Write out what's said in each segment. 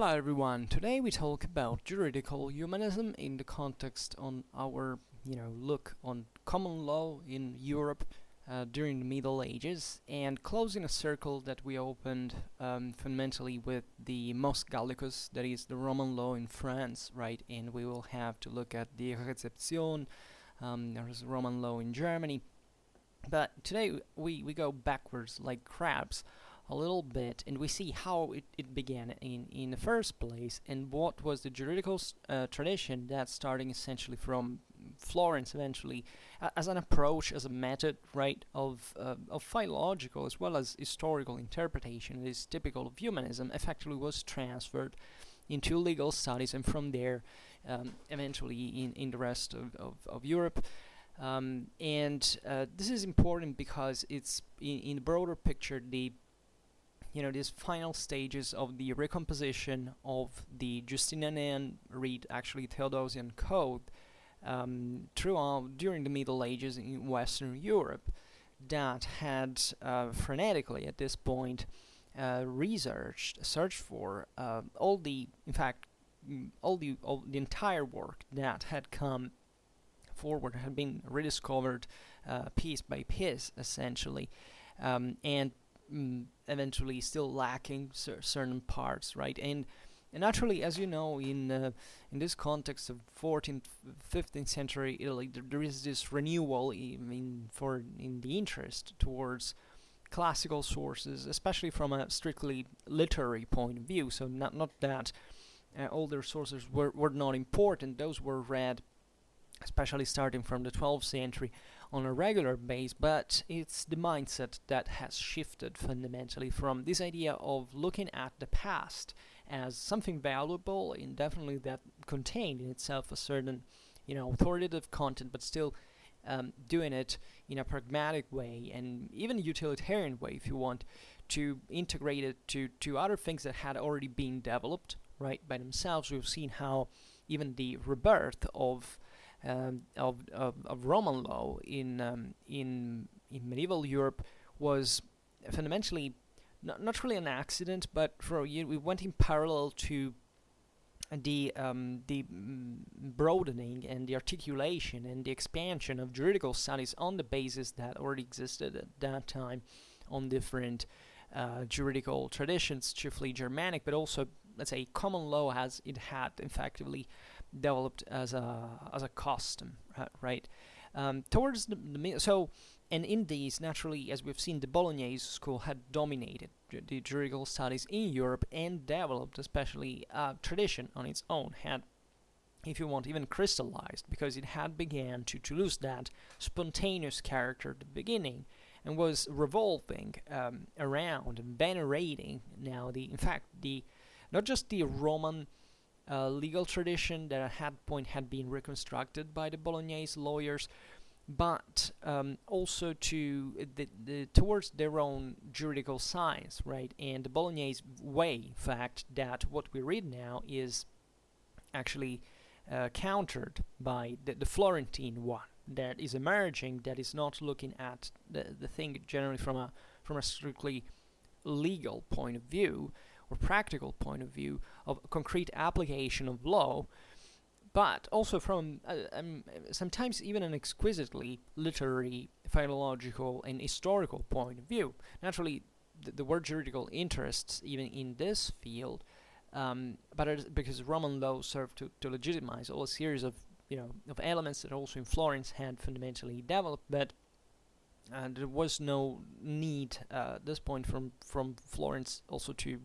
Hello everyone. Today we talk about juridical humanism in the context on our, look on common law in Europe during the Middle Ages, and closing a circle that we opened fundamentally with the Mos Gallicus, that is the Roman law in France, right? And we will have to look at the Reception, there's Roman law in Germany. But today we go backwards like crabs a little bit, and we see how it began in the first place, and what was the juridical tradition that starting essentially from Florence eventually as an approach, as a method, right, of philological as well as historical interpretation that is typical of humanism, effectively was transferred into legal studies, and from there eventually in the rest of Europe. This is important because it's in the broader picture these final stages of the recomposition of the Justinian, actually Theodosian code throughout during the Middle Ages in Western Europe, that had frenetically at this point searched for all the entire work that had come forward, had been rediscovered piece by piece, essentially, and eventually still lacking certain parts, right? And naturally, as you know, in this context of 14th, 15th century Italy, there is this renewal in the interest towards classical sources, especially from a strictly literary point of view. So not that older sources were not important; those were read, especially starting from the 12th century, on a regular base, but it's the mindset that has shifted fundamentally from this idea of looking at the past as something valuable, and definitely that contained in itself a certain, authoritative content, but still doing it in a pragmatic way and even utilitarian way, if you want, to integrate it to other things that had already been developed, right, by themselves. We've seen how even the rebirth of Roman law in medieval Europe was fundamentally not really an accident, but we went in parallel to the broadening and the articulation and the expansion of juridical studies on the basis that already existed at that time on different juridical traditions, chiefly Germanic, but also, let's say, common law as it had effectively developed as a custom, right? Towards and in these, naturally, as we've seen, the Bolognese school had dominated the juridical studies in Europe and developed, especially, a tradition on its own, had, if you want, even crystallized, because it had began to lose that spontaneous character at the beginning, and was revolving around and venerating now not just the Roman legal tradition that at that point had been reconstructed by the Bolognese lawyers, but also towards their own juridical science, right? And the Bolognese way, in fact, that what we read now is actually countered by the Florentine one that is emerging, that is not looking at the thing generally from a strictly legal point of view or practical point of view of concrete application of law, but also from sometimes even an exquisitely literary, philological, and historical point of view. Naturally, the word juridical interests even in this field, but because Roman law served to legitimize all a series of elements that also in Florence had fundamentally developed, but there was no need at this point from Florence also to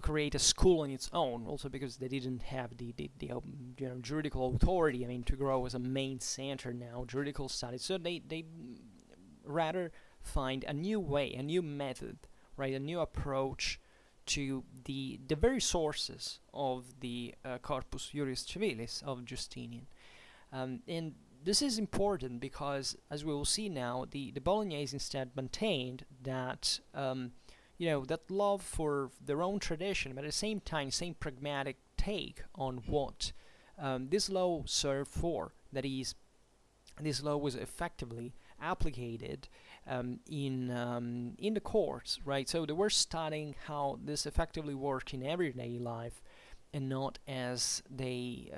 create a school on its own, also because they didn't have the juridical authority, to grow as a main center now, juridical studies. So they rather find a new way, a new method, right, a new approach to the very sources of the Corpus Juris Civilis of Justinian. And this is important because, as we will see now, the Bolognese instead maintained that that love for their own tradition, but at the same time, same pragmatic take on what this law served for. That is, this law was effectively applicated in the courts, right? So they were studying how this effectively worked in everyday life, and not as they,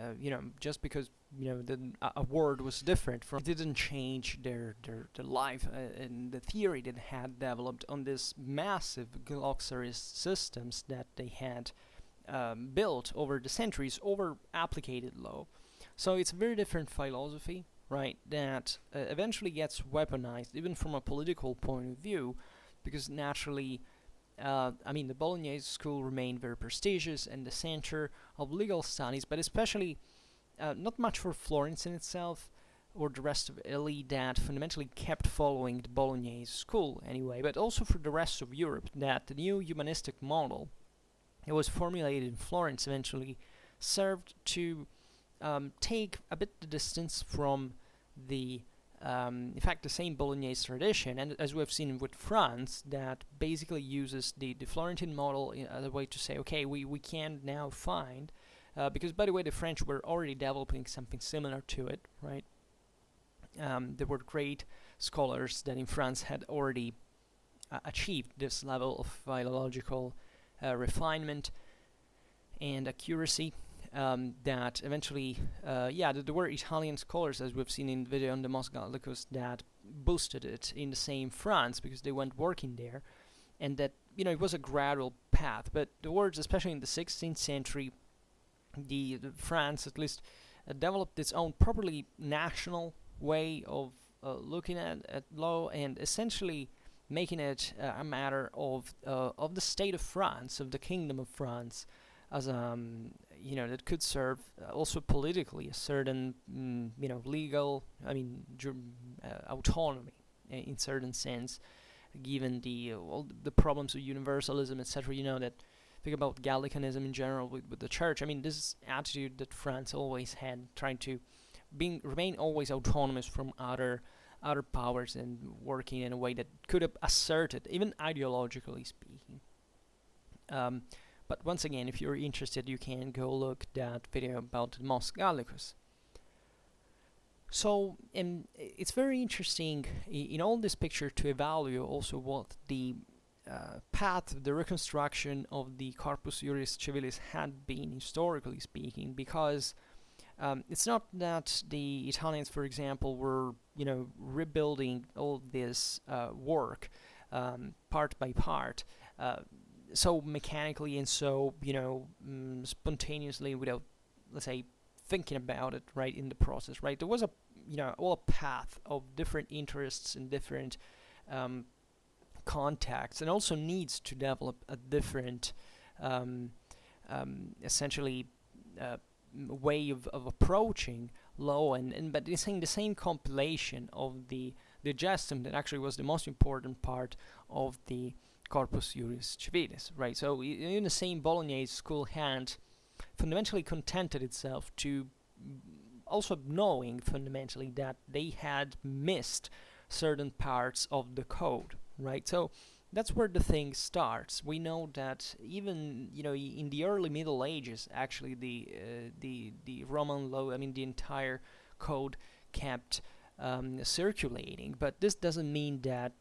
just because a word was different from, it didn't change their life, and the theory that had developed on this massive glossary systems that they had built over the centuries over applicated law. So it's a very different philosophy, right, that eventually gets weaponized, even from a political point of view, because naturally, the Bolognese school remained very prestigious and the center of legal studies, but especially not much for Florence in itself or the rest of Italy that fundamentally kept following the Bolognese school anyway, but also for the rest of Europe, that the new humanistic model that was formulated in Florence eventually served to take a bit the distance from the in fact the same Bolognese tradition, and as we've seen with France, that basically uses the Florentine model as a way to say, okay, we can now find, because by the way the French were already developing something similar to it, right? There were great scholars that in France had already achieved this level of philological refinement and accuracy, that eventually, there were Italian scholars, as we've seen in the video on the Mos Gallicus, that boosted it in the same France because they went working there, and that, it was a gradual path. But the words, especially in the 16th century, the France at least developed its own properly national way of looking at law, and essentially making it a matter of the state of France, of the Kingdom of France, as that could serve also politically a certain legal, autonomy in certain sense, given all the problems of universalism, etc. That think about Gallicanism in general with the church. This attitude that France always had, trying to remain always autonomous from other powers and working in a way that could have asserted, even ideologically speaking. But once again, if you're interested, you can go look that video about the Mos Gallicus. So, it's very interesting in all this picture to evaluate also what the path, the reconstruction of the Corpus Juris Civilis had been, historically speaking, because it's not that the Italians, for example, were rebuilding all this work part by part, so mechanically and so spontaneously, without, let's say, thinking about it right in the process, right? There was a path of different interests and different contacts, and also needs to develop a different essentially way of approaching law, but it's saying the same compilation of the Digestum that actually was the most important part of the Corpus Juris Civilis, right? So in the same Bolognese school had fundamentally contented itself to also knowing fundamentally that they had missed certain parts of the code, right? So that's where the thing starts. We know that even in the early Middle Ages, actually the Roman law, the entire code kept circulating, but this doesn't mean that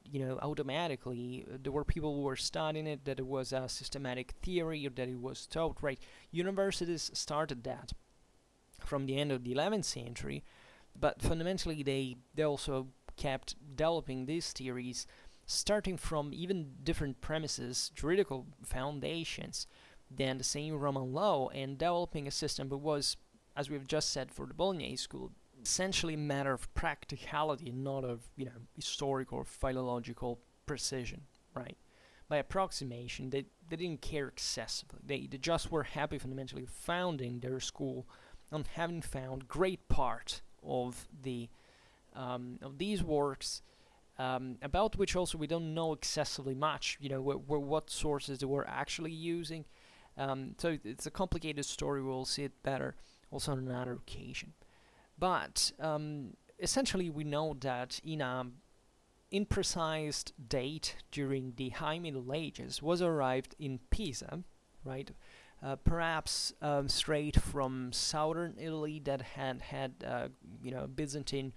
automatically there were people who were studying it, that it was a systematic theory, or that it was taught, right? Universities started that from the end of the 11th century, but fundamentally they also kept developing these theories, starting from even different premises, juridical foundations, than the same Roman law, and developing a system that was, as we've just said for the Bolognese school, essentially a matter of practicality and not of historical or philological precision, right? By approximation, they didn't care excessively. They just were happy fundamentally founding their school on having found great part of these works, about which also we don't know excessively much, what sources they were actually using. So it's a complicated story. We'll see it better also on another occasion. But essentially we know that in a imprecise date during the High Middle Ages was arrived in Pisa, right? Perhaps straight from southern Italy that had Byzantine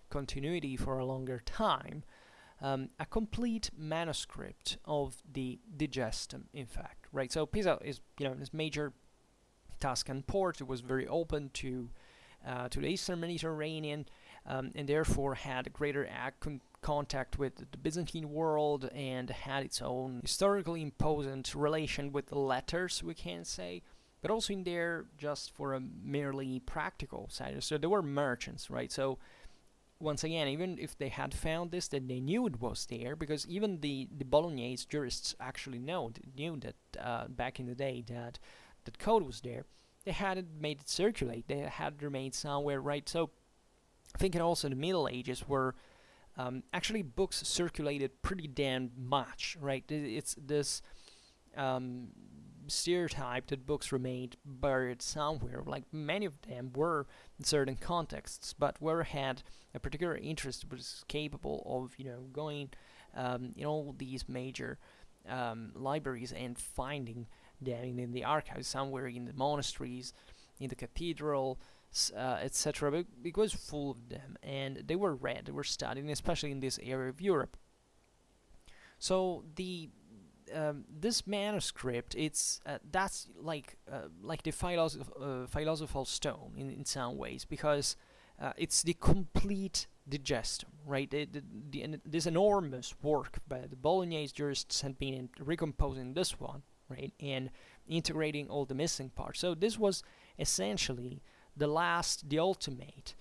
continuity for a longer time, a complete manuscript of the Digestum, in fact, right? So Pisa is, this major Tuscan port. It was very open to the Eastern Mediterranean, and therefore had a greater contact with the Byzantine world, and had its own historically imposant relation with the letters, we can say, but also in there just for a merely practical side. So there were merchants, right? So once again, even if they had found this, then they knew it was there, because even the Bolognese jurists actually knew that back in the day that code was there. They hadn't made it circulate. They had remained somewhere, right? So I think also in the Middle Ages where actually books circulated pretty damn much, right? It's this stereotype that books remained buried somewhere. Like many of them were in certain contexts, but whoever had a particular interest was capable of, going in all these major libraries and finding them in the archives, somewhere in the monasteries, in the cathedral, etc. But it was full of them, and they were read, they were studied, especially in this area of Europe. So this manuscript, it's that's like the philosophical stone in some ways, because it's the complete Digestum, right? This enormous work by the Bolognese jurists had been recomposing this one, right, and integrating all the missing parts. So this was essentially the ultimate,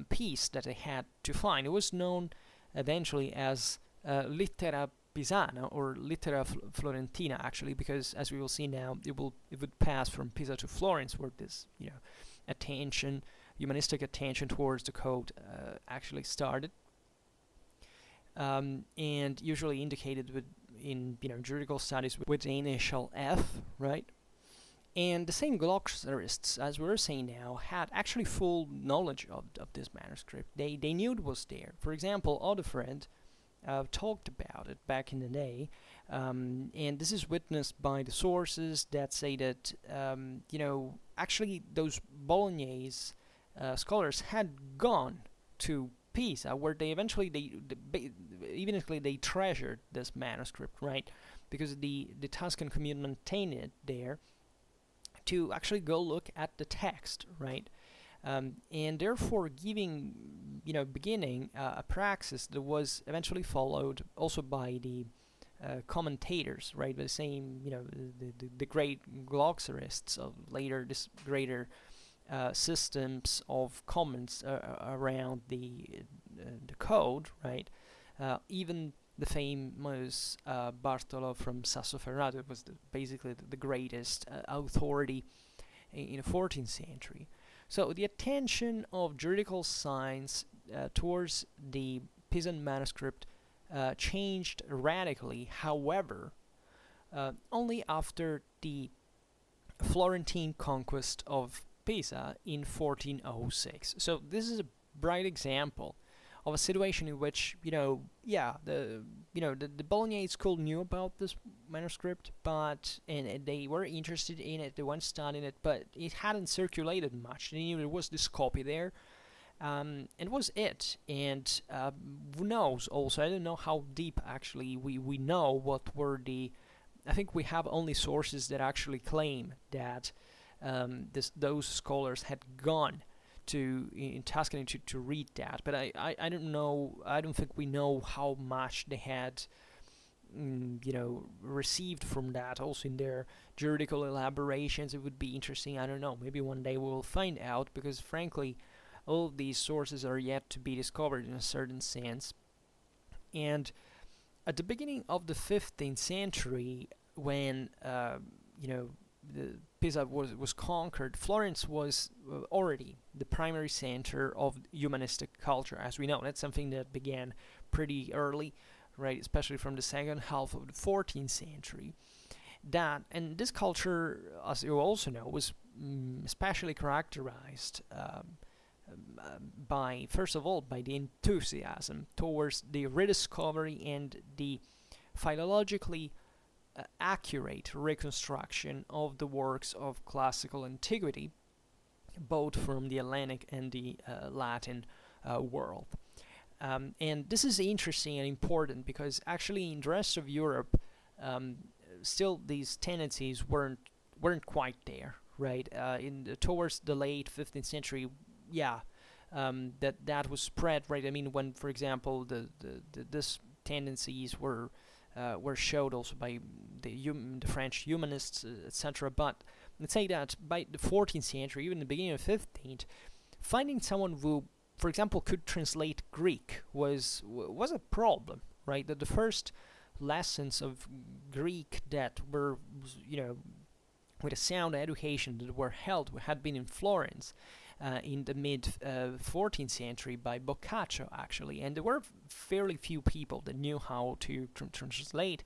piece that they had to find. It was known eventually as Littera Pisana, or Littera Florentina, actually, because as we will see now, it would pass from Pisa to Florence, where this humanistic attention towards the code actually started, and usually indicated in juridical studies with the initial F, right? And the same glossarists, as we're saying now, had actually full knowledge of this manuscript. They knew it was there. For example, Odefred talked about it back in the day, and this is witnessed by the sources that say that actually those Bolognese scholars had gone to Pisa, where they eventually they treasured this manuscript, right? Because the Tuscan community maintained it there to actually go look at the text, right? And therefore beginning a praxis that was eventually followed also by the commentators, right? The same, the great glossarists of later, this greater systems of comments around the code, right? Even the famous Bartolo from Sassoferrato was basically the greatest authority in the 14th century. So the attention of juridical science towards the Pisan manuscript changed radically, however, only after the Florentine conquest of Pisa in 1406. So this is a bright example of a situation in which the Bolognese school knew about this manuscript, but and they were interested in it. They went studying it, but it hadn't circulated much. They knew there was this copy there, and was it. And who knows? Also, I don't know how deep actually we know what were the. I think we have only sources that actually claim that those scholars had gone in Tuscany to read that, but I don't know. I don't think we know how much they had received from that. Also in their juridical elaborations, it would be interesting. I don't know. Maybe one day we'll find out, because frankly, all of these sources are yet to be discovered in a certain sense. And at the beginning of the 15th century, when the Pisa was conquered, Florence was already the primary center of humanistic culture, as we know. That's something that began pretty early, right? Especially from the second half of the 14th century. And this culture, as you also know, was especially characterized by, first of all, by the enthusiasm towards the rediscovery and the philologically accurate reconstruction of the works of classical antiquity, both from the Hellenic and the Latin world. And this is interesting and important because actually in the rest of Europe, still these tendencies weren't quite there, right? Towards the late 15th century, yeah, that was spread, right? I mean, when, for example, this tendencies were showed also by the French humanists, etc. But let's say that by the 14th century, even the beginning of 15th, finding someone who, for example, could translate Greek was a problem, right? That the first lessons of Greek that were, with a sound education that were held had been in Florence in the mid 14th century by Boccaccio, actually, and there were fairly few people that knew how to translate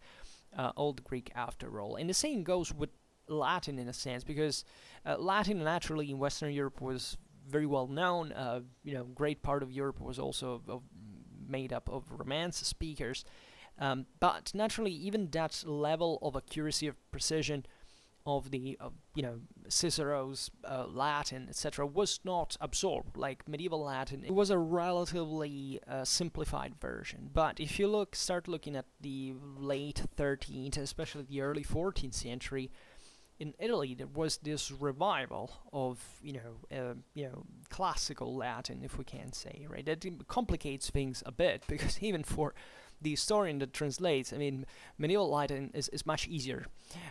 Old Greek after all. And the same goes with Latin in a sense, because Latin naturally in Western Europe was very well known. Great part of Europe was also made up of Romance speakers, but naturally even that level of accuracy, of precision of the Cicero's Latin, etc., was not absorbed like medieval Latin. It was a relatively simplified version. But if you start looking at the late 13th, especially the early 14th century, in Italy there was this revival of classical Latin, if we can say, right? That complicates things a bit, because even for the historian that translates, I mean, medieval Latin is much easier,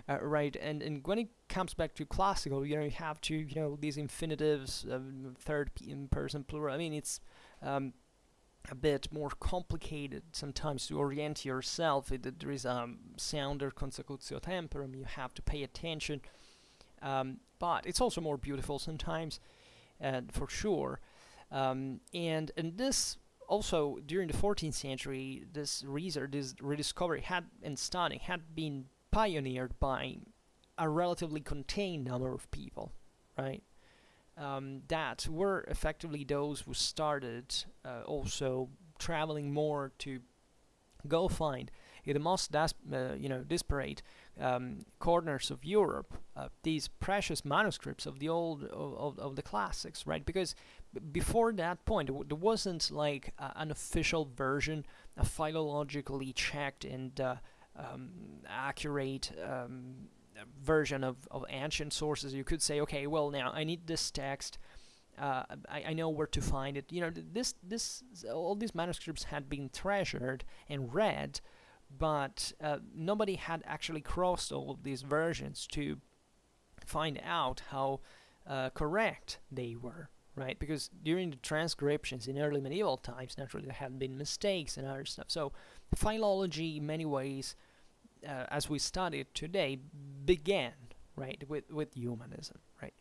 right? And when it comes back to classical, you have to, these infinitives, third person plural. I mean, it's a bit more complicated sometimes to orient yourself. There is a sounder consecutio temporum, you have to pay attention, but it's also more beautiful sometimes, for sure. And this also, during the 14th century, this rediscovery and study had been pioneered by a relatively contained number of people, right? That were effectively those who started also traveling more to go find in the most disparate corners of Europe these precious manuscripts of the old of the classics, right? Because before that point, there wasn't like an official version, a philologically checked and accurate version of ancient sources. You could say, okay, well, now I need this text. I know where to find it. All these manuscripts had been treasured and read, but nobody had actually crossed all of these versions to find out how correct they were, right? Because during the transcriptions in early medieval times, naturally there had been mistakes and other stuff. So philology, in many ways, as we study it today, began, right, with humanism, right?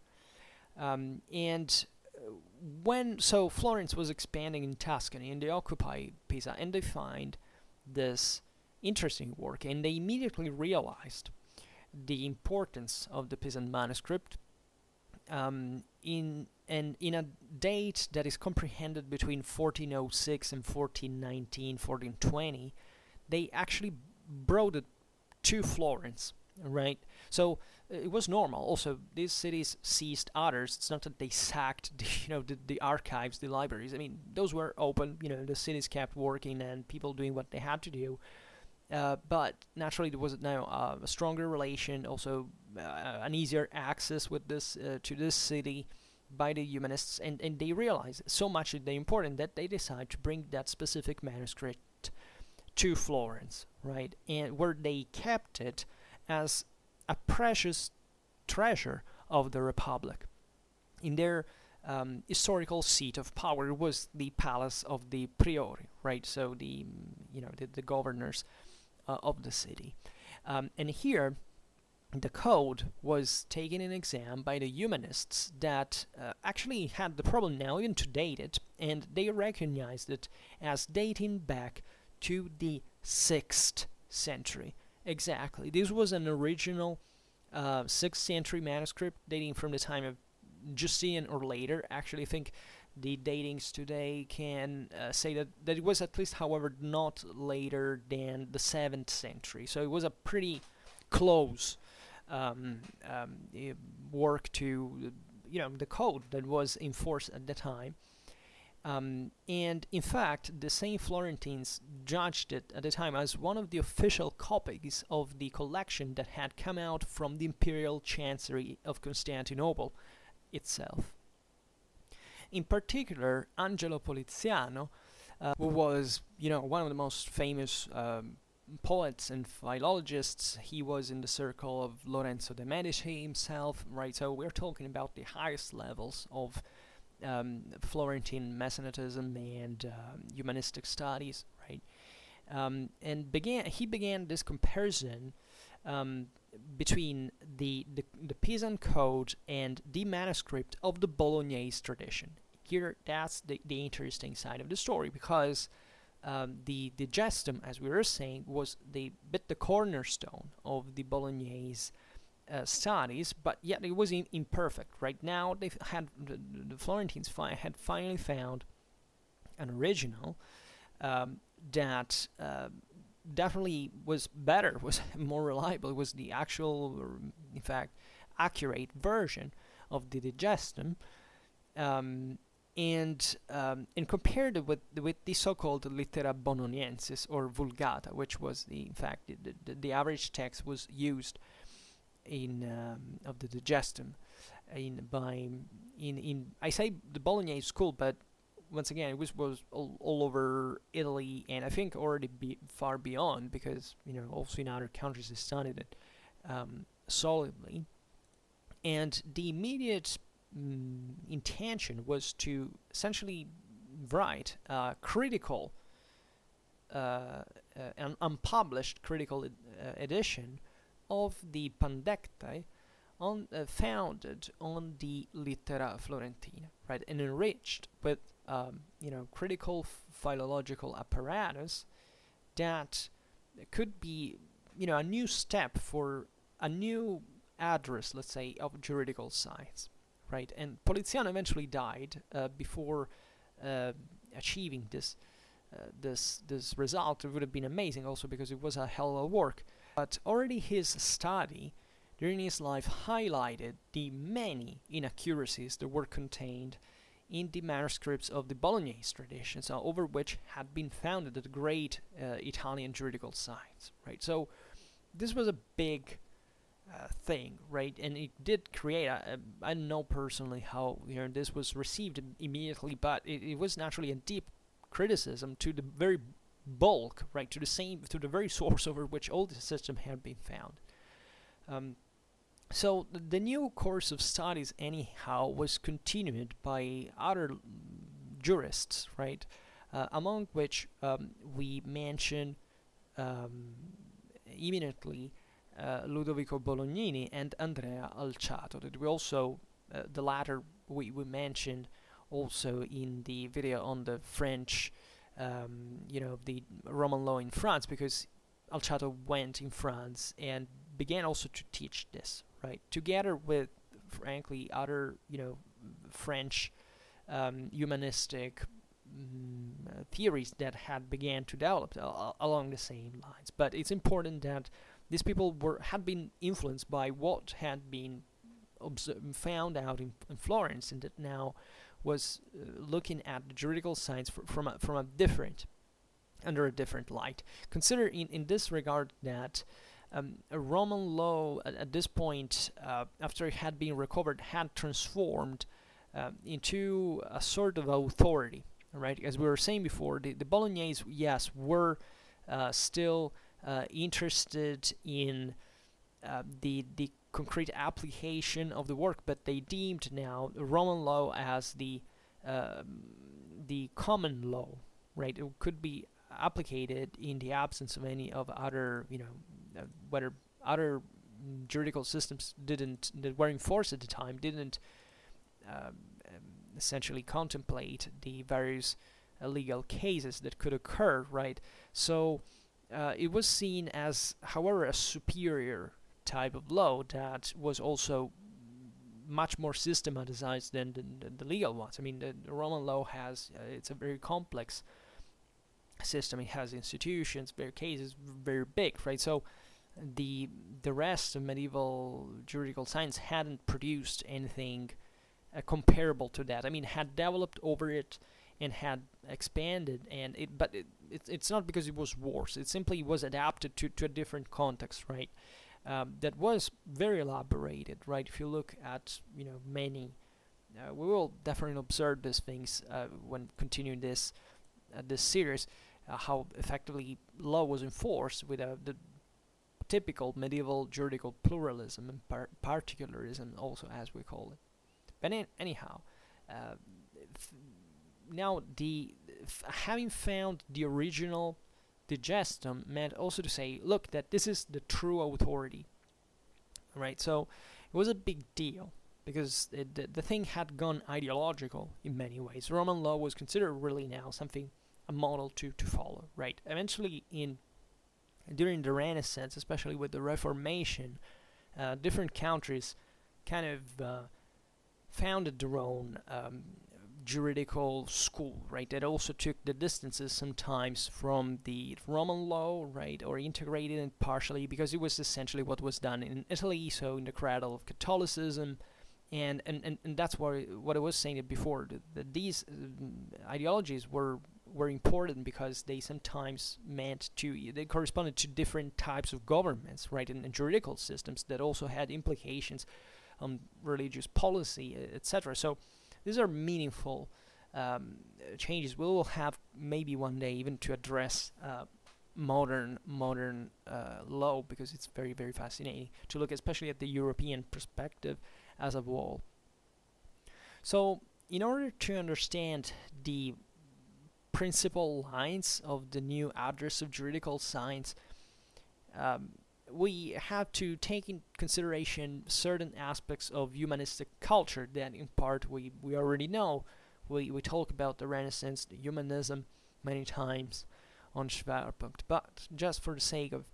So Florence was expanding in Tuscany, and they occupy Pisa, and they find this interesting work, and they immediately realized the importance of the Pisan manuscript in a date that is comprehended between 1406 and 1419, 1420. They actually brought it to Florence, right? So it was normal. Also, these cities seized others. It's not that they sacked the archives, the libraries. I mean, those were open. The cities kept working and people doing what they had to do. But naturally, there was now a stronger relation, also an easier access with this to this city by the humanists, and they realized so much that they're important that they decide to bring that specific manuscript to Florence, right? And where they kept it as a precious treasure of the Republic. In their historical seat of power was the palace of the priori, right? So the governors of the city. And here, the code was taken in exam by the humanists that actually had the problem now even to date it, and they recognized it as dating back to the 6th century. Exactly. This was an original 6th century manuscript dating from the time of Justinian or later. Actually, I think the datings today can say that it was at least, however, not later than the 7th century. So it was a pretty close work to the code that was in force at the time. And in fact, the same Florentines judged it at the time as one of the official copies of the collection that had come out from the imperial chancery of Constantinople itself. In particular, Angelo Poliziano, who was, one of the most famous poets and philologists. He was in the circle of Lorenzo de' Medici himself, right? So we're talking about the highest levels of Florentine Mecenatism and humanistic studies, right? And he began this comparison between the Pisan Code and the manuscript of the Bolognese tradition. Here, that's the interesting side of the story, because the Digestum, as we were saying, was the cornerstone of the Bolognese studies, but yet it was imperfect. Right now, they had the Florentines had finally found an original that definitely was better, was more reliable. It was the actual, or in fact, accurate version of the Digestum, and compared it with the so-called Littera Bononiensis or Vulgata, which was in fact the average text was used in of the Digestum in I say the Bolognese school, but once again, it was all over Italy, and I think already far beyond, because also in other countries they studied it solidly. And the immediate intention was to essentially write a critical, an unpublished critical edition of the Pandectae, founded on the Littera Florentina, right, and enriched with critical philological apparatus that could be a new step for a new address, let's say, of juridical science, right? And Poliziano eventually died before achieving this result. It would have been amazing, also because it was a hell of a work. But already his study during his life highlighted the many inaccuracies that were contained in the manuscripts of the Bolognese tradition, over which had been founded the great Italian juridical science, right? So this was a big thing, right? And it did create, I don't know personally how this was received immediately, but it was naturally a deep criticism to the very bulk, right? To the very source over which all the system had been found. So the new course of studies, anyhow, was continued by other jurists, right? Among which we mention immediately Ludovico Bolognini and Andrea Alciato. That we also, the latter we mentioned also in the video on the French, the Roman law in France, because Alciato went in France and began also to teach this, right, together with, frankly, other, French humanistic theories that had began to develop along the same lines. But it's important that these people had been influenced by what had been found out in Florence, and that now was looking at the juridical science under a different light. Consider in this regard that a Roman law at this point, after it had been recovered, had transformed into a sort of authority, right? As we were saying before, the Bolognese, yes, were still interested in the concrete application of the work, but they deemed now the Roman law as the common law, right? It could be applicated in the absence of any of other, whether other juridical systems that were enforced at the time didn't essentially contemplate the various legal cases that could occur, right? So it was seen as, however, a superior type of law that was also much more systematized than the legal ones. I mean, the Roman law has, it's a very complex system. It has institutions, very cases, very big, right? So the rest of medieval juridical science hadn't produced anything comparable to that. I mean, had developed over it and had expanded, and it's not because it was worse. It simply was adapted to a different context, right? That was very elaborated, right? If you look at many, we will definitely observe these things when continuing this series, how effectively law was enforced with the typical medieval juridical pluralism and particularism, also as we call it. But anyhow, now having found the original Digestum meant also to say, look, that this is the true authority, right? So it was a big deal because the thing had gone ideological in many ways. Roman law was considered really now a model to follow, right? Eventually, during the Renaissance, especially with the Reformation, different countries kind of founded their own juridical school, right? That also took the distances sometimes from the Roman law, right? Or integrated it partially, because it was essentially what was done in Italy, so in the cradle of Catholicism. And that's what I was saying before, that these ideologies were important because they sometimes they corresponded to different types of governments, right, and juridical systems that also had implications on religious policy, etc. So these are meaningful changes. We will have maybe one day even to address modern law, because it's very, very fascinating to look especially at the European perspective as a whole. So in order to understand the principal lines of the new address of juridical science, we have to take in consideration certain aspects of humanistic culture that in part we already know. We talk about the Renaissance, the humanism many times on Schwerpunkt, but just for the sake of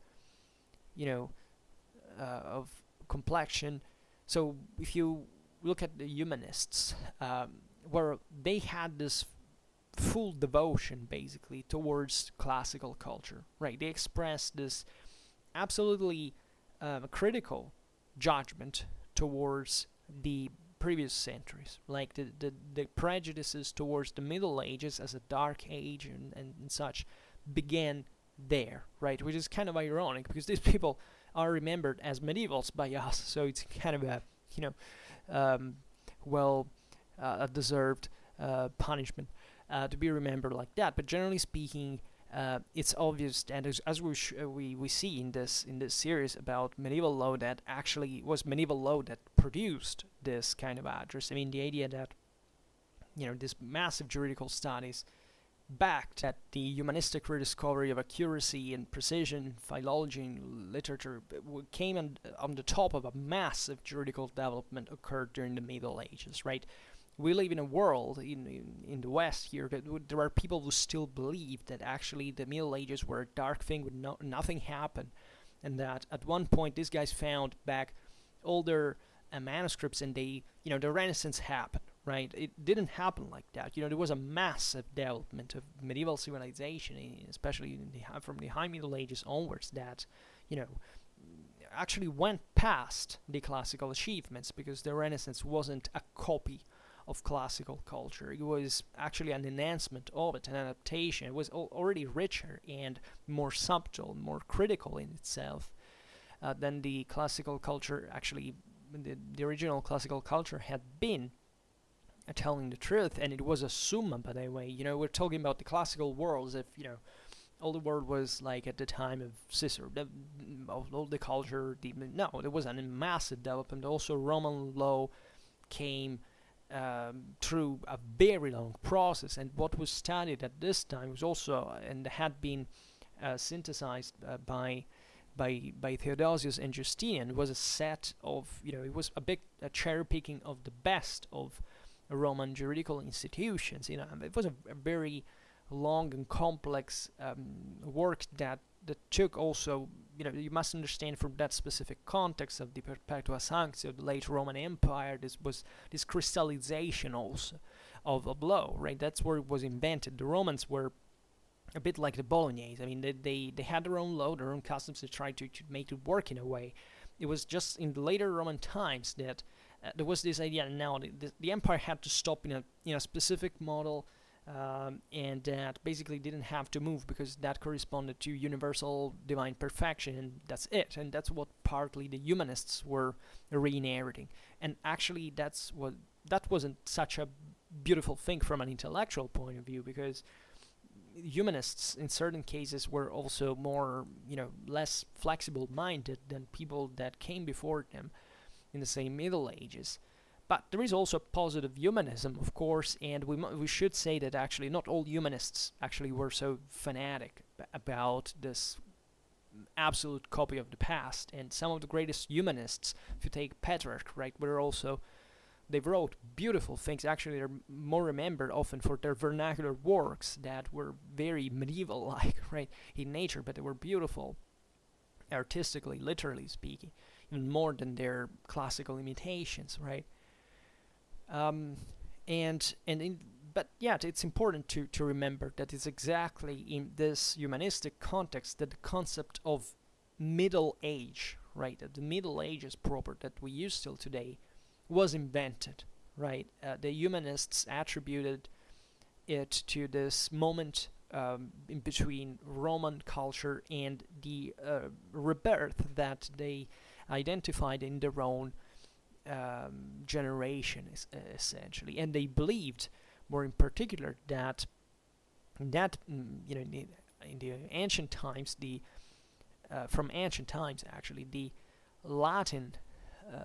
of complexion. So if you look at the humanists, where they had this full devotion basically towards classical culture, right? They expressed this absolutely critical judgment towards the previous centuries, like the prejudices towards the Middle Ages as a dark age and such began there, right? Which is kind of ironic because these people are remembered as medievals by us, so it's kind of a deserved punishment to be remembered like that. But generally speaking, it's obvious, and as we see in this series about medieval law, that actually was medieval law that produced this kind of address. I mean, the idea that this massive juridical studies backed at the humanistic rediscovery of accuracy and precision, philology and literature came on the top of a massive juridical development occurred during the Middle Ages, right? We live in a world in the West here that there are people who still believe that actually the Middle Ages were a dark thing with nothing happened, and that at one point these guys found back older manuscripts and the Renaissance happened, right? It didn't happen like that. There was a massive development of medieval civilization, especially from the High Middle Ages onwards, that actually went past the classical achievements, because the Renaissance wasn't a copy of classical culture. It was actually an enhancement of it, an adaptation. It was already richer and more subtle, more critical in itself than the classical culture. Actually, the original classical culture had been, telling the truth, and it was a summa, by the way. We're talking about the classical world as if all the world was like at the time of Cicero, all the culture. No, there was a massive development. Also, Roman law came through a very long process, and what was studied at this time was also, and had been synthesized by Theodosius and Justinian, was a set of, it was a cherry picking of the best of Roman juridical institutions. It was a very long and complex work that took also, you must understand from that specific context of the Perpetua Sanctio of the late Roman Empire, this was this crystallization also of law, right? That's where it was invented. The Romans were a bit like the Bolognese. I mean, they had their own law, their own customs. They tried to make it work in a way. It was just in the later Roman times that there was this idea. Now the empire had to stop in a specific model, and that basically didn't have to move because that corresponded to universal divine perfection, and that's it. And that's what partly the humanists were re-narrating. And actually, that wasn't such a beautiful thing from an intellectual point of view, because humanists in certain cases were also more, less flexible minded than people that came before them in the same Middle Ages. But there is also positive humanism, of course, and we should say that actually not all humanists actually were so fanatic about this absolute copy of the past. And some of the greatest humanists, if you take Petrarch, right, they wrote beautiful things. Actually, they're more remembered often for their vernacular works that were very medieval-like, right, in nature, but they were beautiful, artistically, literally speaking, even more than their classical imitations, right? But yeah, it's important to remember that it's exactly in this humanistic context that the concept of Middle Age, right, the Middle Ages proper that we use still today, was invented, right? The humanists attributed it to this moment in between Roman culture and the rebirth that they identified in their own generation, essentially. And they believed, more in particular, that in the ancient times, from ancient times actually, the Latin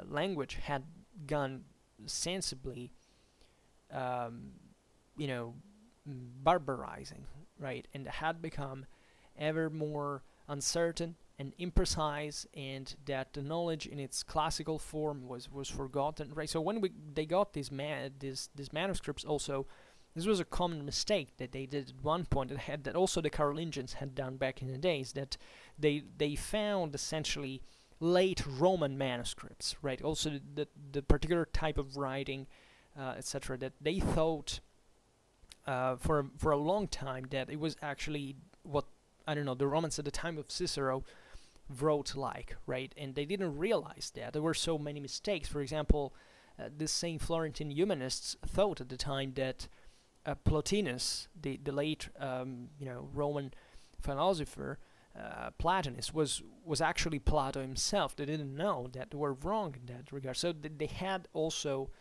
language had gone sensibly, barbarizing, right, and had become ever more uncertain and imprecise, and that the knowledge in its classical form was forgotten, right? So when they got these manuscripts, also, this was a common mistake that they did at one point, that also the Carolingians had done back in the days, that they found essentially late Roman manuscripts, right? Also the particular type of writing, etc., that they thought for a long time that it was actually what, I don't know, the Romans at the time of Cicero wrote like, right? And they didn't realize that there were so many mistakes. For example, the same Florentine humanists thought at the time that Plotinus, the late Roman philosopher, Platonist, was actually Plato himself. They didn't know that they were wrong in that regard. So they had also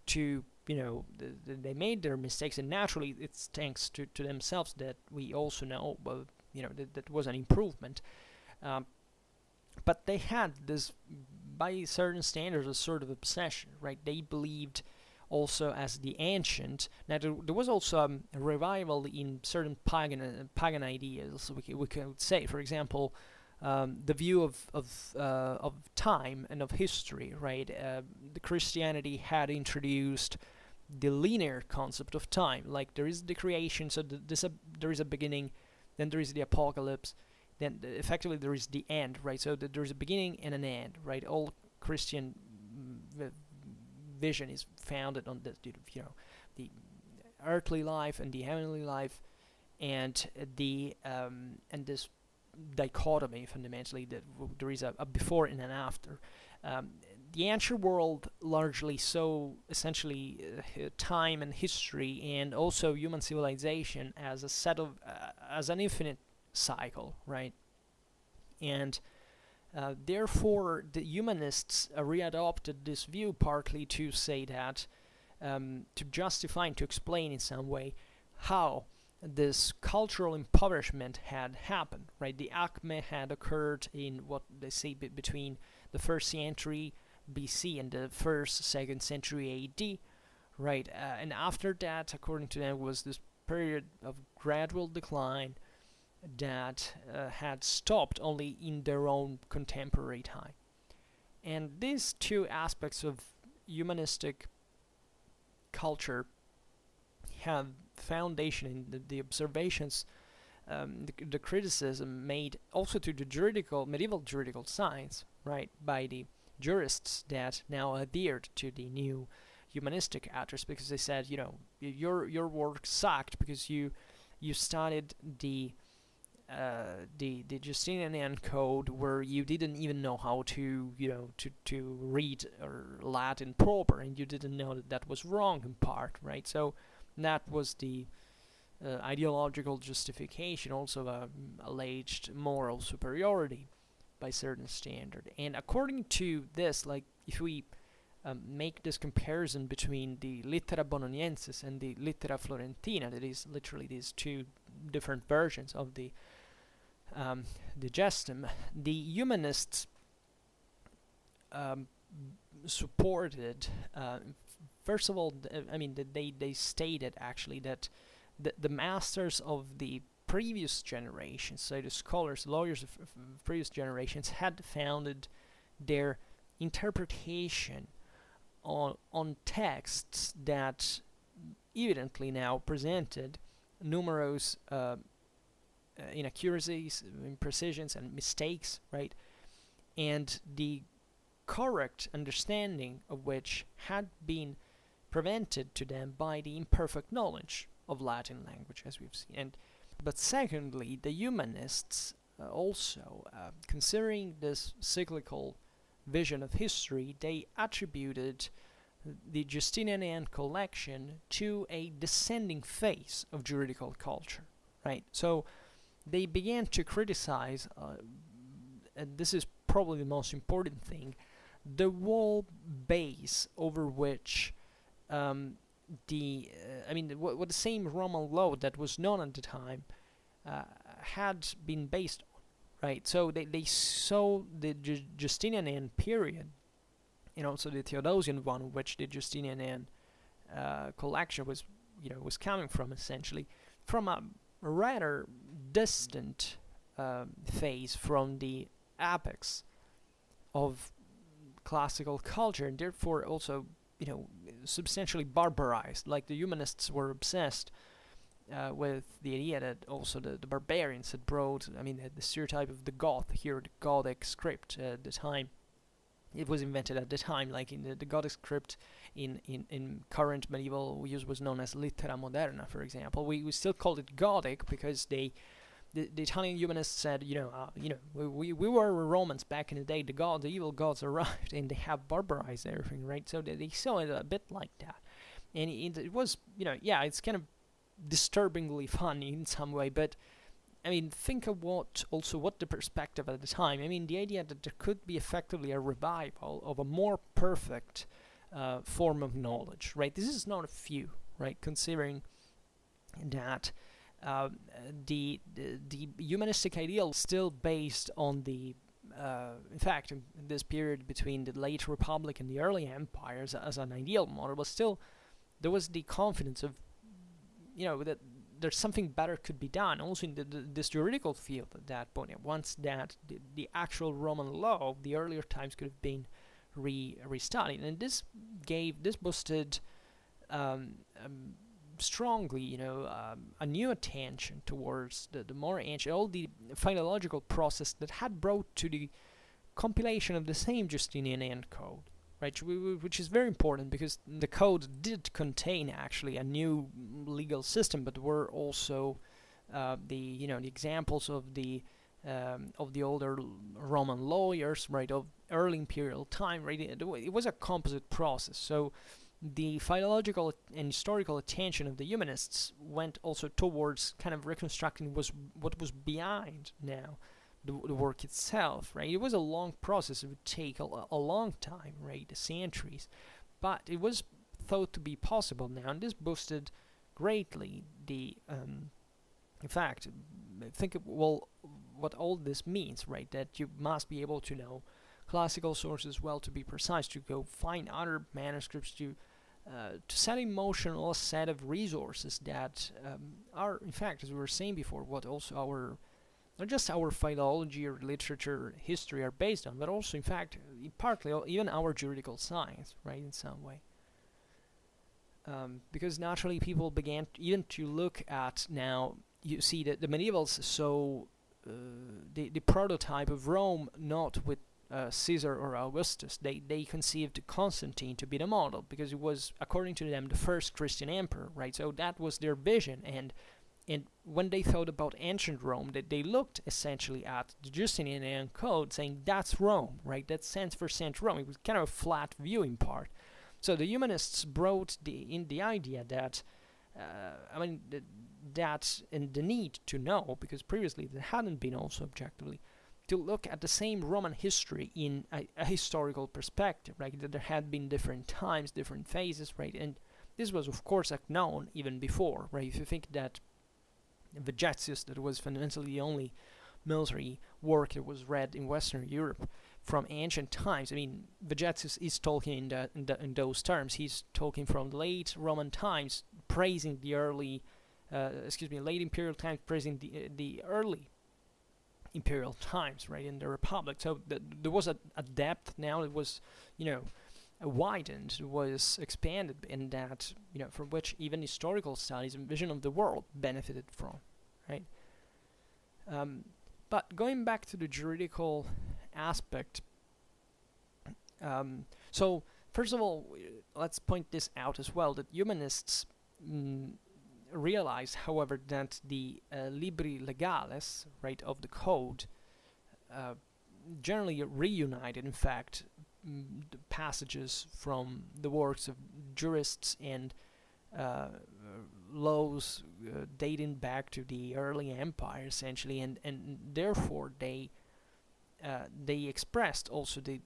to, they made their mistakes, and naturally it's thanks to themselves that we also know, well, that was an improvement. But they had this, by certain standards, a sort of obsession, right? They believed also as the ancient. Now there was also a revival in certain pagan ideas. We could say, for example, the view of time and of history, right? The Christianity had introduced the linear concept of time. Like, there is the creation, so there is a beginning, then there is the apocalypse, then effectively there is the end, right? So there is a beginning and an end, right? All Christian vision is founded on the earthly life and the heavenly life, and this dichotomy, fundamentally, that there is a before and an after. The ancient world largely saw essentially time and history, and also human civilization, as a set of as an infinite cycle, right? And therefore the humanists readopted this view, partly to say that, to justify and to explain in some way how this cultural impoverishment had happened, right? The acme had occurred in what they say between the 1st century BC and the 2nd century AD, right? And after that, according to them, was this period of gradual decline that had stopped only in their own contemporary time. And these two aspects of humanistic culture have foundation in the observations, the criticism made also to the medieval juridical science, right, by the jurists that now adhered to the new humanistic address, because they said, your work sucked because you studied the Justinian code, where you didn't even know how to read or Latin proper, and you didn't know that was wrong in part, right? So that was the ideological justification, also alleged moral superiority by certain standard. And according to this, like if we make this comparison between the Littera Bolognensis and the Littera Florentina, that is literally these two different versions of the Digestum, the humanists supported, first of all, they stated actually that the masters of the previous generations, so the scholars, lawyers of previous generations, had founded their interpretation on texts that evidently now presented numerous inaccuracies, imprecisions, and mistakes, right? And the correct understanding of which had been prevented to them by the imperfect knowledge of Latin language, as we've seen. But secondly, the humanists also, considering this cyclical vision of history, they attributed the Justinian collection to a descending phase of juridical culture, right? So they began to criticize, and this is probably the most important thing, the whole base over which what the same Roman law that was known at the time had been based on, right? So they saw the Justinian period, and also the Theodosian one, which the Justinian collection was coming from, essentially, from a rather distant phase from the apex of classical culture, and therefore also substantially barbarized. Like the humanists were obsessed with the idea that also the barbarians had brought, the stereotype of the Goth here, the Gothic script at the time. It was invented at the time, like in the Gothic script in current medieval use was known as littera moderna, for example. We still called it Gothic because the Italian humanists said, we were Romans back in the day. The evil gods arrived and they have barbarized everything, right? So they saw it a bit like that, and it was, it's kind of disturbingly funny in some way. But think of what the perspective at the time. The idea that there could be effectively a revival of a more perfect form of knowledge, right? This is not a few, right? Considering that. The humanistic ideal still based on the in fact in this period between the late Republic and the early empires as an ideal model, but still there was the confidence of that there's something better could be done also in this juridical field at that point, once that the actual Roman law of the earlier times could have been restudied. And this boosted strongly, a new attention towards the more ancient, all the philological process that had brought to the compilation of the same Justinian code, right? Which is very important because the code did contain actually a new legal system, but were also the examples of the older Roman lawyers, right, of early imperial time, right? It was a composite process, so the philological and historical attention of the humanists went also towards kind of reconstructing what was behind now the work itself, right? It was a long process. It would take a long time, right? Centuries. But it was thought to be possible now, and this boosted greatly the in fact, think of, what all this means, right? That you must be able to know classical sources well, to be precise, to go find other manuscripts, to set in motion a set of resources that are, in fact, as we were saying before, what also not just our philology or literature history are based on, but also, in fact, partly even our juridical science, right, in some way. Because naturally people began even to look at, now you see that the medievals saw the prototype of Rome not with Caesar or Augustus. They conceived Constantine to be the model because it was, according to them, the first Christian emperor, right? So that was their vision, and when they thought about ancient Rome, they looked essentially at the Justinian code, saying that's Rome, right? That's sense for cent Rome. It was kind of a flat viewing part. So the humanists brought in the idea that that and the need to know, because previously there hadn't been also objectively, to look at the same Roman history in a historical perspective, right? That there had been different times, different phases, right? And this was, of course, known even before, right? If you think that Vegetius, that was fundamentally the only military work that was read in Western Europe from ancient times. I mean, Vegetius is talking in those terms. He's talking from late Roman times, praising the early, late imperial times, praising the early imperial times, right, in the Republic. So there was a depth now. It was, widened, was expanded, in that, from which even historical studies and vision of the world benefited from, right? But going back to the juridical aspect, so first of all, let's point this out as well, that humanists realize, however, that the Libri Legales, right, of the code, generally reunited, in fact, the passages from the works of jurists and laws dating back to the early empire, essentially, and therefore they expressed also the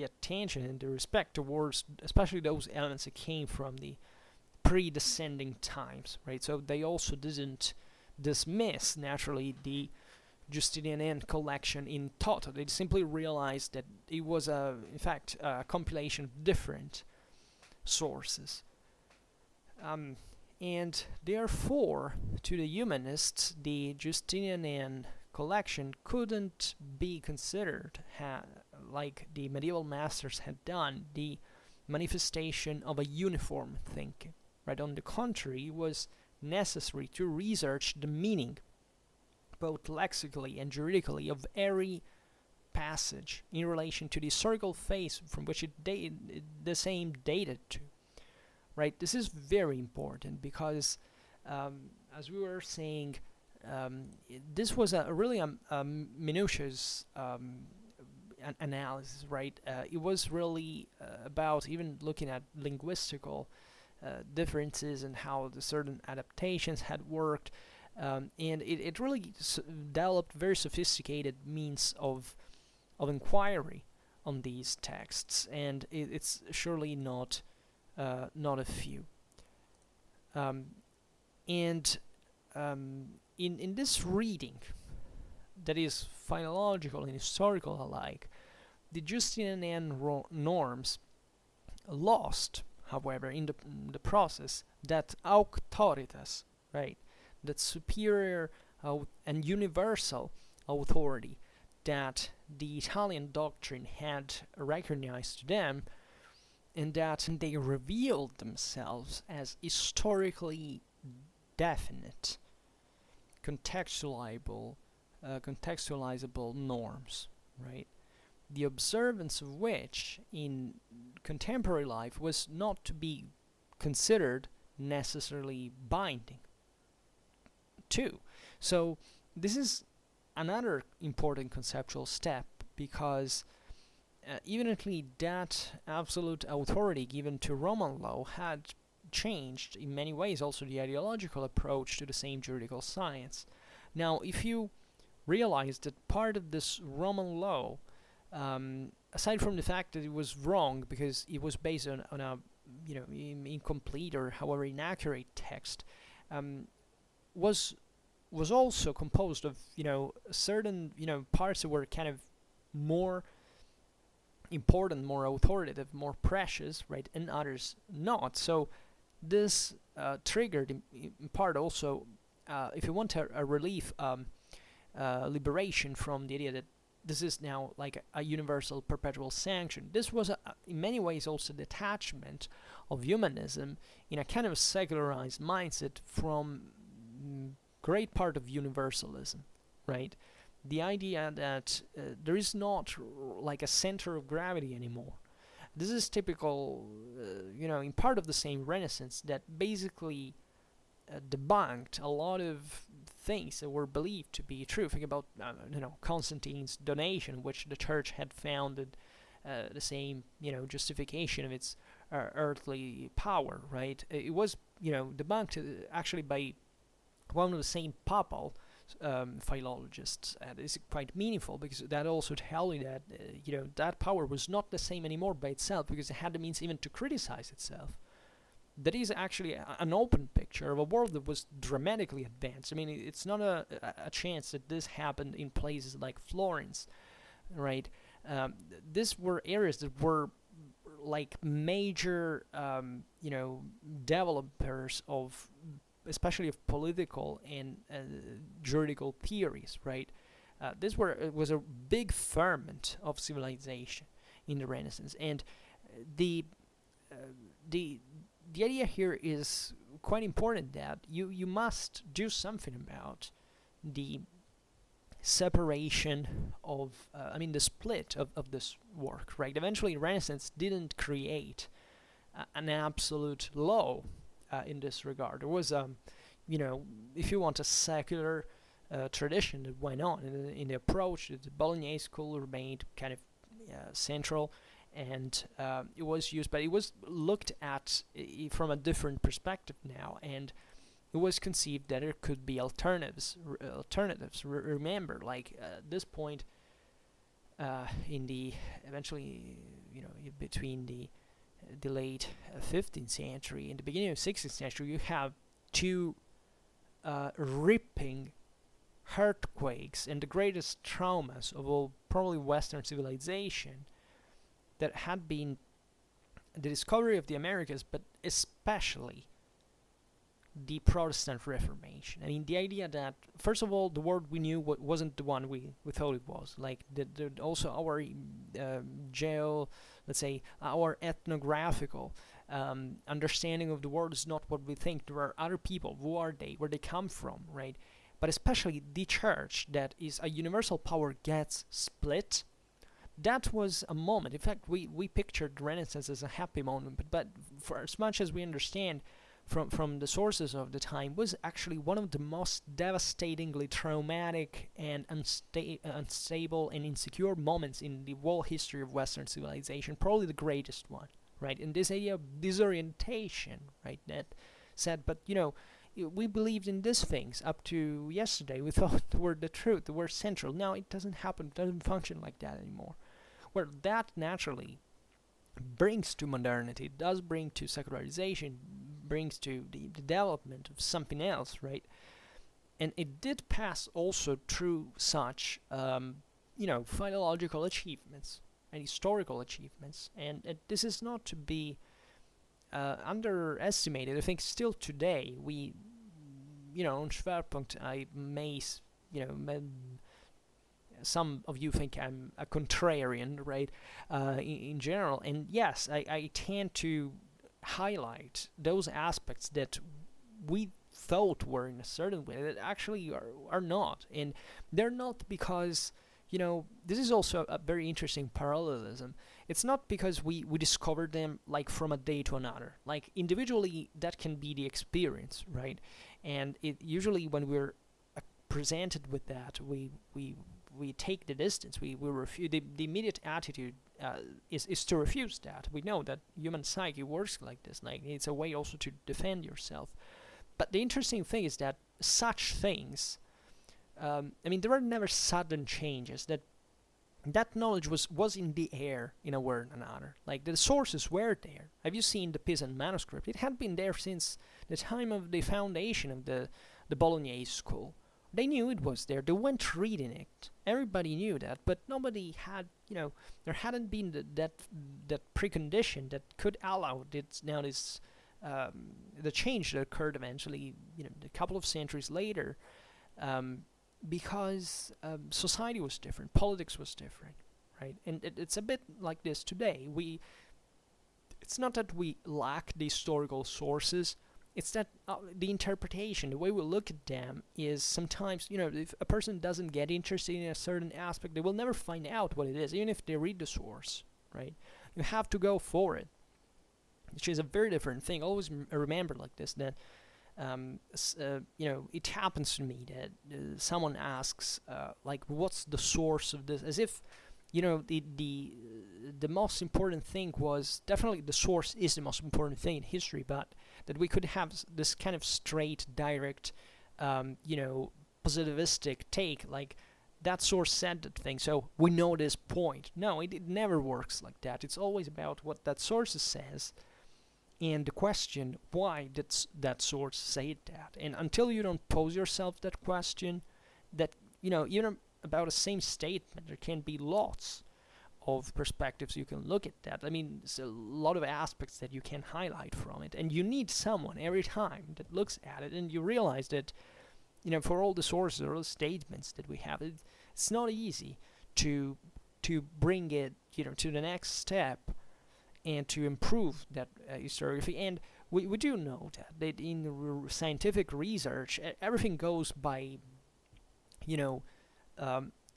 attention and the respect towards especially those elements that came from the pre-descending times, right? So they also didn't dismiss naturally the Justinian collection in toto. They simply realized that it was in fact a compilation of different sources, and therefore to the humanists the Justinian collection couldn't be considered like the medieval masters had done, the manifestation of a uniform thinking, right? On the contrary, it was necessary to research the meaning, both lexically and juridically, of every passage in relation to the historical phase from which the same dated to, right? This is very important because, as we were saying, this was really a minutious analysis, right? It was really about even looking at linguistical differences and how the certain adaptations had worked, and it really developed very sophisticated means of inquiry on these texts, and it's surely not a few. In this reading, that is philological and historical alike, the Justinian norms lost, however, in the process, that auctoritas, right, that superior and universal authority that the Italian doctrine had recognized to them, and that they revealed themselves as historically definite, contextualizable norms, right? The observance of which in contemporary life was not to be considered necessarily binding too. So this is another important conceptual step, because evidently that absolute authority given to Roman law had changed in many ways also the ideological approach to the same juridical science. Now, if you realize that part of this Roman law, aside from the fact that it was wrong because it was based on a incomplete or however inaccurate text, was also composed of certain parts that were kind of more important, more authoritative, more precious, right, and others not. So this triggered in part also, if you want a relief, liberation from the idea that this is now like a universal perpetual sanction. This was in many ways also detachment of humanism in a kind of secularized mindset from great part of universalism, right? The idea that there is not like a center of gravity anymore. This is typical, in part of the same Renaissance that basically debunked a lot of things that were believed to be true. Think about, Constantine's donation, which the church had founded the same, justification of its earthly power, right? It was, debunked actually by one of the same papal philologists, and it's quite meaningful because that also tells you that that power was not the same anymore by itself, because it had the means even to criticize itself. That is actually an open picture of a world that was dramatically advanced. I mean, it's not a chance that this happened in places like Florence, right? These were areas that were like major, developers of, especially of political and juridical theories, right? It was a big ferment of civilization in the Renaissance, and the uh, the the idea here is quite important, that you must do something about the separation of, the split of this work, right? Eventually, Renaissance didn't create an absolute law in this regard. There was, if you want, a secular tradition that went on in the approach. The Bolognese school remained kind of central, and it was used, but it was looked at from a different perspective now, and it was conceived that there could be alternatives. Remember, like at this point, in the eventually, between the late 15th century and the beginning of 16th century, you have two ripping earthquakes and the greatest traumas of all probably Western civilization, that had been the discovery of the Americas, but especially the Protestant Reformation. I mean, the idea that, first of all, the world we knew wasn't the one we thought it was. Like, also our let's say, our ethnographical understanding of the world is not what we think. There are other people. Who are they? Where they come from, right? But especially the church, that is a universal power, gets split. That was a moment. In fact, we pictured Renaissance as a happy moment, but for as much as we understand from the sources of the time, was actually one of the most devastatingly traumatic and unstable and insecure moments in the whole history of Western civilization, probably the greatest one, right? And this idea of disorientation, right, that said, but we believed in these things up to yesterday. We thought they were the truth, they were central. Now it doesn't happen, it doesn't function like that anymore. Well, that naturally brings to modernity, does bring to secularization, brings to the development of something else, right? And it did pass also through such, philological achievements and historical achievements, and this is not to be underestimated. I think still today we, on Schwerpunkt, I may, some of you think I'm a contrarian, right, in general, and yes, I tend to highlight those aspects that we thought were in a certain way that actually are not, and they're not because, this is also a very interesting parallelism. It's not because we discovered them like from a day to another. Like individually, that can be the experience, right? And it usually, when we're presented with that, we take the distance. We refuse. The immediate attitude is to refuse that. We know that human psyche works like this. Like, it's a way also to defend yourself. But the interesting thing is that such things, there were never sudden changes. That knowledge was in the air, in a word or another. Like, the sources were there. Have you seen the Pisan manuscript? It had been there since the time of the foundation of the Bolognese school. They knew it was there. They went reading it. Everybody knew that, but nobody had, there hadn't been that precondition that could allow this the change that occurred eventually, a couple of centuries later, because society was different, politics was different, right? And it's a bit like this today. It's not that we lack the historical sources. It's that the interpretation, the way we look at them, is sometimes, if a person doesn't get interested in a certain aspect, they will never find out what it is, even if they read the source, right? You have to go for it, which is a very different thing. Always remember like this, that, it happens to me that someone asks, what's the source of this? As if the most important thing was definitely the source is the most important thing in history, but that we could have this kind of straight, direct, positivistic take, like that source said that thing, so we know this point. No, it never works like that. It's always about what that source says, and the question, why did that source say that? And until you don't pose yourself that question, that, even about the same statement, there can be lots of perspectives you can look at that. I mean, there's a lot of aspects that you can highlight from it, and you need someone every time that looks at it, and you realize that, for all the sources or all the statements that we have, it's not easy to bring it, to the next step and to improve that historiography. And we do know that in scientific research, everything goes by,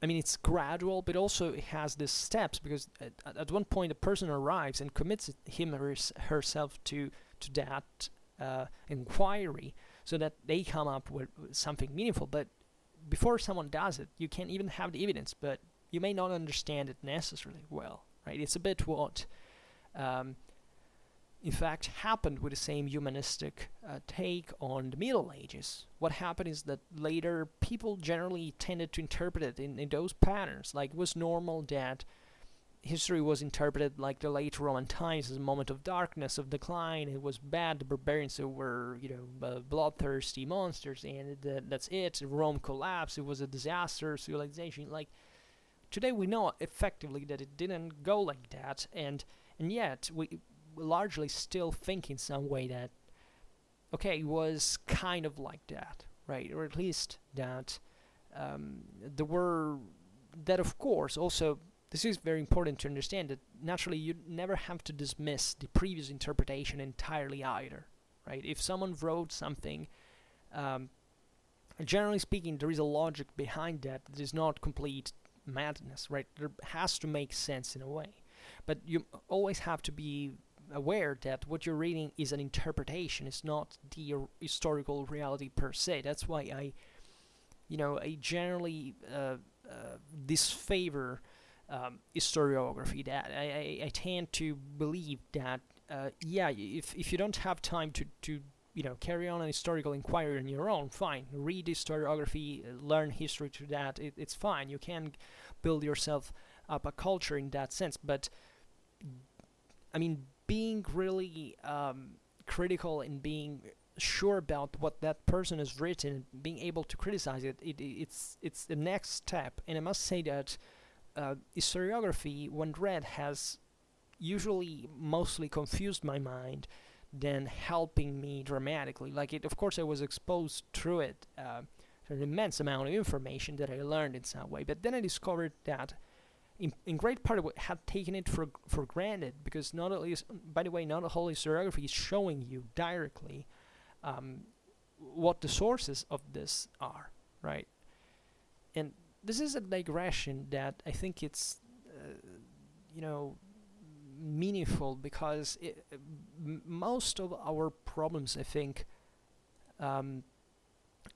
it's gradual, but also it has these steps, because at one point a person arrives and commits him or herself to that inquiry, so that they come up with something meaningful. But before someone does it, you can even have the evidence, but you may not understand it necessarily well, right? It's a bit what, in fact, happened with the same humanistic take on the Middle Ages. What happened is that later people generally tended to interpret it in those patterns. Like, it was normal that history was interpreted like the late Roman times as a moment of darkness, of decline. It was bad. The barbarians were, bloodthirsty monsters, and that's it. Rome collapsed. It was a disaster, civilization. Like, today we know effectively that it didn't go like that, and yet we largely still think in some way that, okay, it was kind of like that, right? Or at least that there were, that of course also, this is very important to understand, that naturally you never have to dismiss the previous interpretation entirely either, right? If someone wrote something, generally speaking, there is a logic behind that that is not complete madness, right? There has to make sense in a way. But you always have to be aware that what you're reading is an interpretation. It's not the historical reality per se. That's why I generally disfavor historiography. That I tend to believe that if you don't have time to carry on an historical inquiry on your own, fine, read historiography, learn history through that, it's fine. You can build yourself up a culture in that sense. But being really critical and being sure about what that person has written, being able to criticize it's the next step. And I must say that historiography, when read, has usually mostly confused my mind than helping me dramatically. Like, of course I was exposed through it to an immense amount of information that I learned in some way, but then I discovered that in great part I had taken it for granted, because not all historiography is showing you directly what the sources of this are, right? And this is a digression that I think it's meaningful, because most of our problems, I think,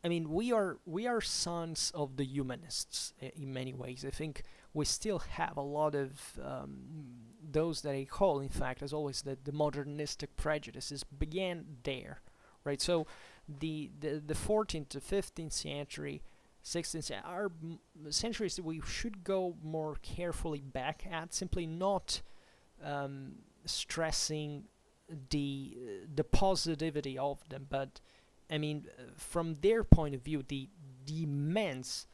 we are sons of the humanists in many ways. I think we still have a lot of those that I call, in fact, as always, the modernistic prejudices began there, right? So the 14th to 15th century, 16th century are centuries that we should go more carefully back at, simply not stressing the positivity of them, but from their point of view, the immense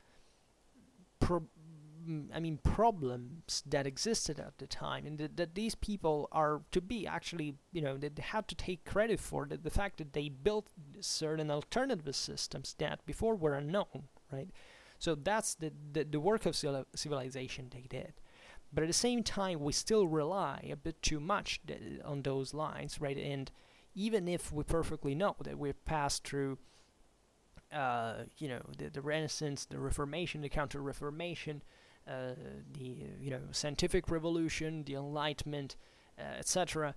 problems that existed at the time, and that these people are to be actually, they have to take credit for the fact that they built certain alternative systems that before were unknown, right? So that's the work of civilization they did. But at the same time, we still rely a bit too much on those lines, right? And even if we perfectly know that we've passed through the Renaissance, the Reformation, the Counter-Reformation, the scientific revolution, the Enlightenment, etc.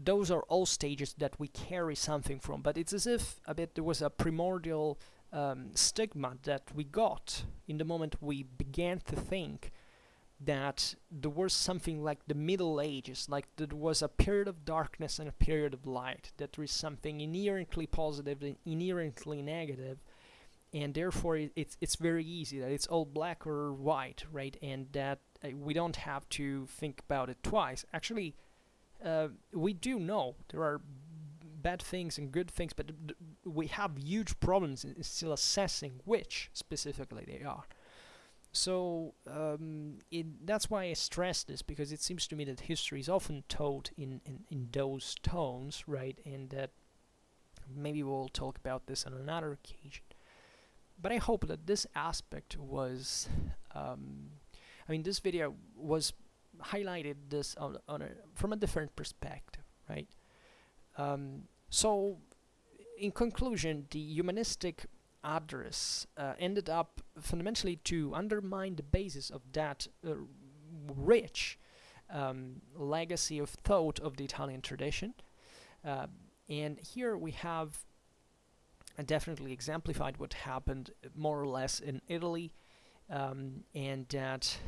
Those are all stages that we carry something from. But it's as if there was a primordial stigma that we got in the moment we began to think that there was something like the Middle Ages, like there was a period of darkness and a period of light, that there is something inherently positive and inherently negative, and therefore it's very easy that it's all black or white, right? And that we don't have to think about it twice. Actually, we do know there are bad things and good things, but we have huge problems in still assessing which specifically they are. So that's why I stress this, because it seems to me that history is often told in those tones, right? And that maybe we'll talk about this on another occasion. But I hope that this aspect was, this video was highlighted this from a different perspective, right? So, in conclusion, the humanistic address ended up fundamentally to undermine the basis of that rich legacy of thought of the Italian tradition. And here we have definitely exemplified what happened more or less in Italy, and that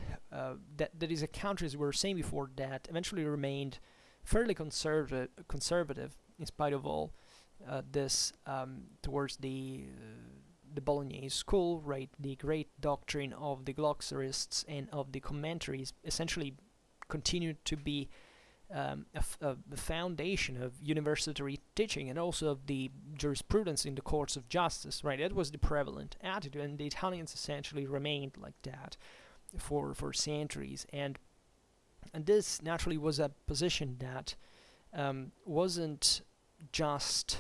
these countries we were saying before that eventually remained fairly conservative in spite of all this towards the Bolognese school, right? The great doctrine of the glossarists and of the commentaries essentially continued to be the foundation of university teaching and also of the jurisprudence in the courts of justice, right? That was the prevalent attitude, and the Italians essentially remained like that for centuries. And this naturally was a position that wasn't just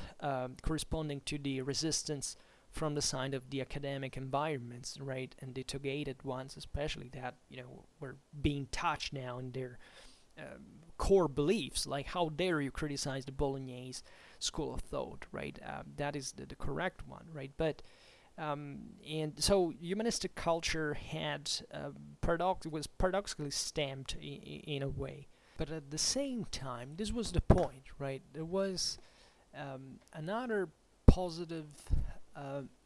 corresponding to the resistance from the side of the academic environments, right, and the togated ones especially, that were being touched now in their core beliefs, like how dare you criticize the Bolognese school of thought, right? That is the correct one, right? But and so humanistic culture had was paradoxically stamped in a way. But at the same time, this was the point, right? There was another positive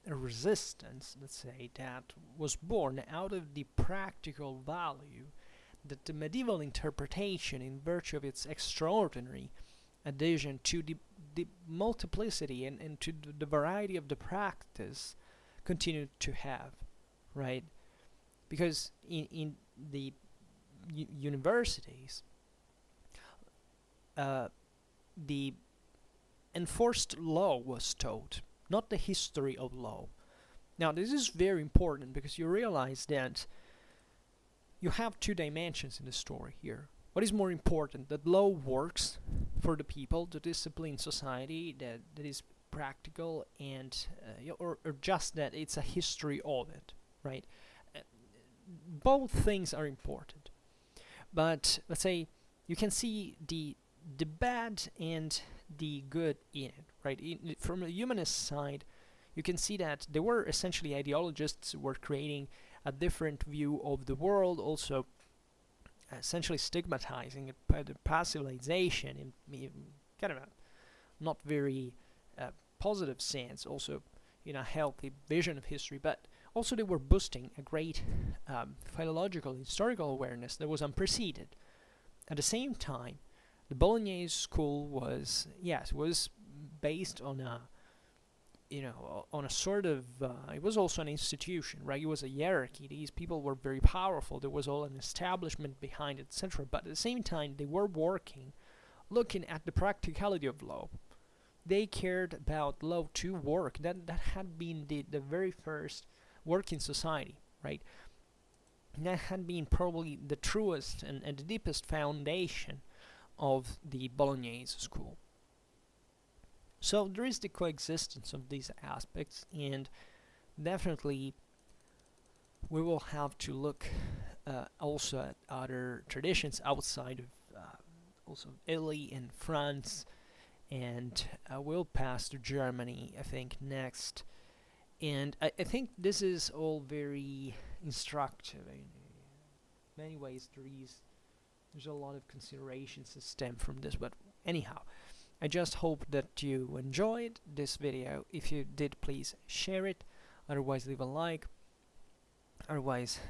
resistance, let's say, that was born out of the practical value that the medieval interpretation, in virtue of its extraordinary addition to the multiplicity and to the variety of the practice, continued to have, right? Because in the universities, the enforced law was taught, not the history of law. Now, this is very important because you realize that you have two dimensions in the story here. What is more important? That law works for the people, to discipline society, that is practical, and or just that it's a history of it, right? Both things are important. But let's say you can see the bad and the good in it, right? From the humanist side, you can see that there were essentially ideologists who were creating a different view of the world, also essentially stigmatizing it by the passivization in kind of a not very positive sense, also in a healthy vision of history, but also they were boosting a great philological, historical awareness that was unprecedented. At the same time, the Bolognese school was, yes, was based on a, on a sort of, it was also an institution, right? It was a hierarchy. These people were very powerful. There was all an establishment behind it, etc. But at the same time, they were working, looking at the practicality of law. They cared about law to work. That had been the very first working society, right? That had been probably the truest and the deepest foundation of the Bolognese school. So there is the coexistence of these aspects, and definitely we will have to look also at other traditions outside of also Italy and France, and we'll pass to Germany, I think, next. And I think this is all very instructive. In many ways, there's a lot of considerations that stem from this, but anyhow, I just hope that you enjoyed this video. If you did, please share it. Otherwise, leave a like. Otherwise,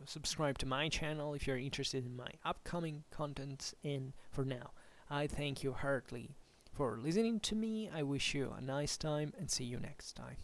subscribe to my channel if you're interested in my upcoming contents. And for now, I thank you heartily for listening to me. I wish you a nice time and see you next time.